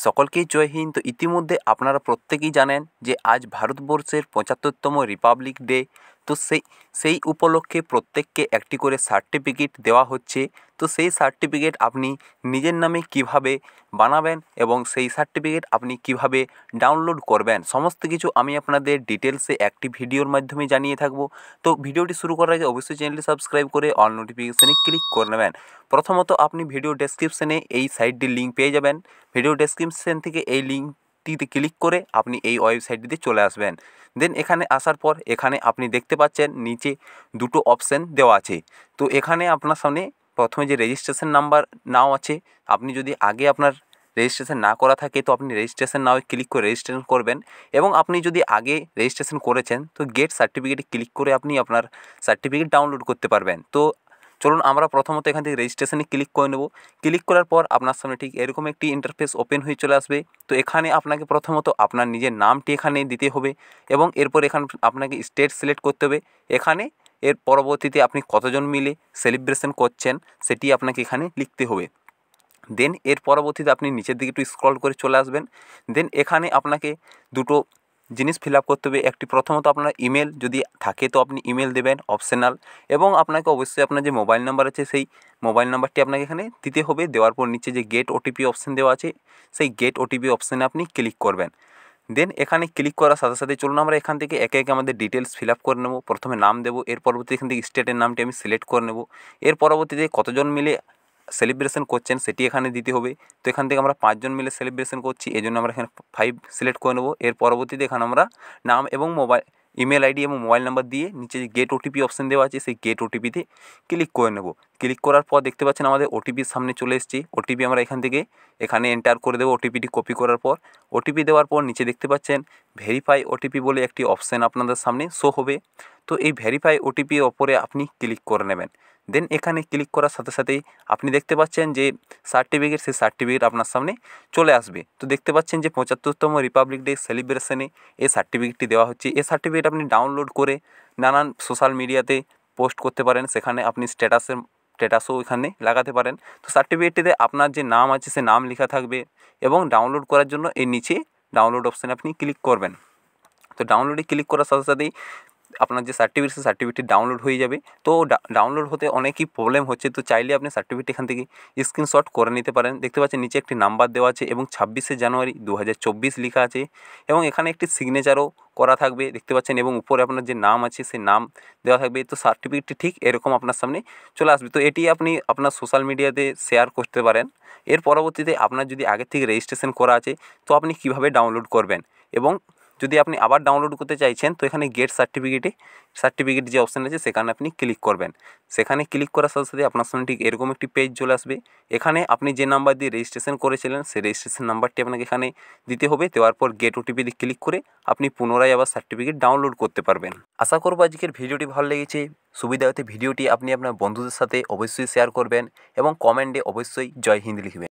সকলকেই জয় হিন্দ। তো ইতিমধ্যে আপনারা প্রত্যেকেই জানেন যে আজ ভারতবর্ষের ৭৫তম রিপাবলিক ডে। তো সেই উপলক্ষে প্রত্যেককে একটি করে সার্টিফিকেট দেওয়া হচ্ছে। তো সেই সার্টিফিকেট আপনি নিজের নামে কিভাবে বানাবেন এবং সেই সার্টিফিকেট আপনি কিভাবে ডাউনলোড করবেন, সমস্ত কিছু আমি আপনাদের ডিটেলসে একটি ভিডিওর মাধ্যমে জানিয়ে থাকব। তো ভিডিওটি শুরু করার আগে অবশ্যই চ্যানেলটি সাবস্ক্রাইব করে অল নোটিফিকেশানে ক্লিক করে নেবেন। প্রথমত আপনি ভিডিও ডেসক্রিপশানে এই সাইটটির লিঙ্ক পেয়ে যাবেন। ভিডিও ডেসক্রিপশান থেকে এই লিঙ্কটিতে ক্লিক করে আপনি এই ওয়েবসাইটটিতে চলে আসবেন। দেন এখানে আসার পর এখানে আপনি দেখতে পাচ্ছেন নিচে দুটো অপশান দেওয়া আছে। তো এখানে আপনার সামনে প্রথমে যে রেজিস্ট্রেশন নাম্বার নাও আছে, আপনি যদি আগে আপনার রেজিস্ট্রেশন না করা থাকে তো আপনি রেজিস্ট্রেশন নাও ক্লিক করে রেজিস্ট্রেশন করবেন। এবং আপনি যদি আগে রেজিস্ট্রেশন করেছেন তো গেট সার্টিফিকেটে ক্লিক করে আপনি আপনার সার্টিফিকেট ডাউনলোড করতে পারবেন। তো চলুন আমরা প্রথমত এখান থেকে রেজিস্ট্রেশনে ক্লিক করে নেব। ক্লিক করার পর আপনার সামনে ঠিক এরকম একটি ইন্টারফেস ওপেন হয়ে চলে আসবে। তো এখানে আপনাকে প্রথমত আপনার নিজের নামটি এখানে দিতে হবে এবং এরপর এখানে আপনাকে স্টেট সিলেক্ট করতে হবে। এখানে এর পরবর্তীতে আপনি কতজন মিলে সেলিব্রেশন করছেন সেটি আপনাকে এখানে লিখতে হবে। দেন এর পরবর্তীতে আপনি নিচের দিকে একটু স্ক্রল করে চলে আসবেন। দেন এখানে আপনাকে দুটো জিনিস ফিল আপ করতে হবে। একটি প্রথমত আপনার ইমেল যদি থাকে তো আপনি ইমেল দেবেন, অপশনাল। এবং আপনাকে অবশ্যই আপনার যে মোবাইল নাম্বার আছে সেই মোবাইল নাম্বারটি আপনাকে এখানে দিতে হবে। দেওয়ার পর নিচে যে গেট ওটিপি অপশান দেওয়া আছে সেই গেট ওটিপি অপশানে আপনি ক্লিক করবেন। দেন এখানে ক্লিক করার সাথে সাথে চলুন আমরা এখান থেকে একে একে আমাদের ডিটেলস ফিল আপ করে নেব। প্রথমে নাম দেবো, এর পরবর্তী এখান থেকে স্টেটের নামটি আমি সিলেক্ট করে নেব। এর পরবর্তীতে কতজন মিলে সেলিব্রেশন করছেন সেটি এখানে দিতে হবে। তো এখান থেকে আমরা 5 জন মিলে সেলিব্রেশন করছি, এই জন্য আমরা এখানে 5 সিলেক্ট করে নেব। এর পরবর্তীতে এখানে আমরা নাম এবং ইমেল আইডি এবং মোবাইল নাম্বার দিয়ে নিচে যে গেট ওটিপি অপশান দেওয়া আছে সেই গেট ওটিপিতে ক্লিক করে নেব। ক্লিক করার পর দেখতে পাচ্ছেন আমাদের ওটিপির সামনে চলে এসেছি। ওটিপি আমরা এখানে এন্টার করে দেবো। ওটিপিটি কপি করার পর ওটিপি দেওয়ার পর নিচে দেখতে পাচ্ছেন ভেরিফাই ওটিপি বলে একটি অপশান আপনাদের সামনে শো হবে। তো এই ভেরিফাই ওটিপির ওপরে আপনি ক্লিক করে নেবেন। দেন এখানে ক্লিক করার সাথে সাথেই আপনি দেখতে পাচ্ছেন যে সেই সার্টিফিকেট আপনার সামনে চলে আসবে। তো দেখতে পাচ্ছেন যে ৭৫তম রিপাবলিক ডে সেলিব্রেশনে এই সার্টিফিকেটটি দেওয়া হচ্ছে। এই সার্টিফিকেট আপনি ডাউনলোড করে নানান সোশ্যাল মিডিয়াতে পোস্ট করতে পারেন, সেখানে আপনি স্ট্যাটাসও এখানে লাগাতে পারেন। তো সার্টিফিকেটটিতে আপনার যে নাম আছে সে নাম লেখা থাকবে এবং ডাউনলোড করার জন্য এই নিচে ডাউনলোড অপশানে আপনি ক্লিক করবেন। তো ডাউনলোডে ক্লিক করার সাথে সাথেই আপনার যে সার্টিফিকেট সেই সার্টিফিকেটটি ডাউনলোড হয়ে যাবে। তো ডাউনলোড হতে অনেকই প্রবলেম হচ্ছে, তো চাইলে আপনি সার্টিফিকেট এখান থেকে স্ক্রিনশট করে নিতে পারেন। দেখতে পাচ্ছেন নিচে একটি নাম্বার দেওয়া আছে এবং 26শে জানুয়ারি 2024 লেখা আছে এবং এখানে একটি সিগনেচারও করা থাকবে দেখতে পাচ্ছেন, এবং উপরে আপনার যে নাম আছে সেই নাম দেওয়া থাকবে। তো সার্টিফিকেটটি ঠিক এরকম আপনার সামনে চলে আসবে। তো এটি আপনি আপনার সোশ্যাল মিডিয়াতে শেয়ার করতে পারেন। এর পরবর্তীতে আপনার যদি আগের থেকে রেজিস্ট্রেশন করা আছে তো আপনি কীভাবে ডাউনলোড করবেন, এবং যদি আপনি আবার ডাউনলোড করতে চাইছেন তো এখানে গেট সার্টিফিকেট যে অপশান আছে সেখানে আপনি ক্লিক করবেন। সেখানে ক্লিক করার সাথে সাথে আপনার সামনে ঠিক এরকম একটি পেজ চলে আসবে। এখানে আপনি যে নাম্বার দিয়ে রেজিস্ট্রেশন করেছিলেন সেই রেজিস্ট্রেশন নাম্বারটি আপনাকে এখানে দিতে হবে। দেওয়ার পর গেট ওটিপি দিয়ে ক্লিক করে আপনি পুনরায় আবার সার্টিফিকেট ডাউনলোড করতে পারবেন। আশা করব আজকের ভিডিওটি ভালো লেগেছে। সুবিধা হতে ভিডিওটি আপনি আপনার বন্ধুদের সাথে অবশ্যই শেয়ার করবেন এবং কমেন্টে অবশ্যই জয় হিন্দ লিখবেন।